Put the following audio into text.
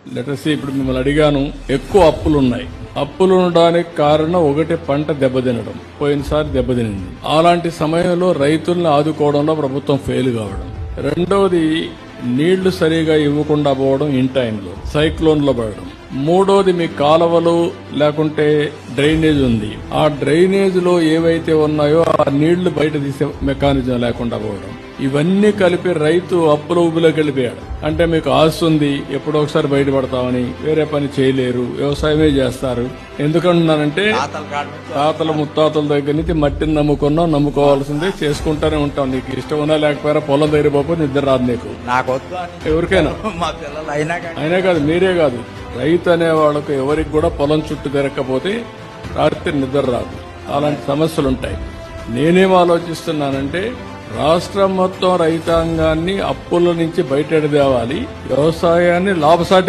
లెటర్సీ ఇప్పుడు మిమ్మల్ని అడిగాను, ఎక్కువ అప్పులున్నాయి. అప్పులు ఉండడానికి కారణం ఒకటి పంట దెబ్బతినడం, పోయినసారి దెబ్బతినింది. అలాంటి సమయంలో రైతుల్ని ఆదుకోవడంలో ప్రభుత్వం ఫెయిల్ కావడం. రెండవది నీళ్లు సరిగా ఇవ్వకుండా పోవడం, ఇన్ టైంలో సైక్లోన్లో పడడం. మూడోది మీ కాలువలు లేకుంటే డ్రైనేజ్ ఉంది, ఆ డ్రైనేజ్ లో ఏవైతే ఉన్నాయో ఆ నీళ్లు బయట తీసే మెకానిజం లేకుండా పోవడం. ఇవన్నీ కలిపి రైతు అప్పుల ఊబిలోకి వెళ్ళిపోయాడు. అంటే మీకు ఆస్తి ఉంది, ఎప్పుడో ఒకసారి బయటపడతామని, వేరే పని చేయలేరు, వ్యవసాయమే చేస్తారు. ఎందుకంటున్నానంటే తాతల ముత్తాతల దగ్గర నుంచి మట్టిని నమ్ముకోవాల్సిందే, చేసుకుంటూనే ఉంటాం. నీకు ఇష్టం ఉన్నా లేకపోయినా పొలం దగ్గర పోతే నిద్ర రాదు నీకు, ఎవరికైనా. అయినా కాదు, మీరే కాదు, రైతు అనే వాళ్ళకు ఎవరికి కూడా పొలం చుట్టూ తిరగకపోతే రాత్రి నిద్ర రాదు. అలాంటి సమస్యలుంటాయి. నేనేం ఆలోచిస్తున్నానంటే రాష్ట్రం మొత్తం రైతాంగాన్ని అప్పుల నుంచి బయటెడదేవాలి, వ్యవసాయాన్ని లాభసాటి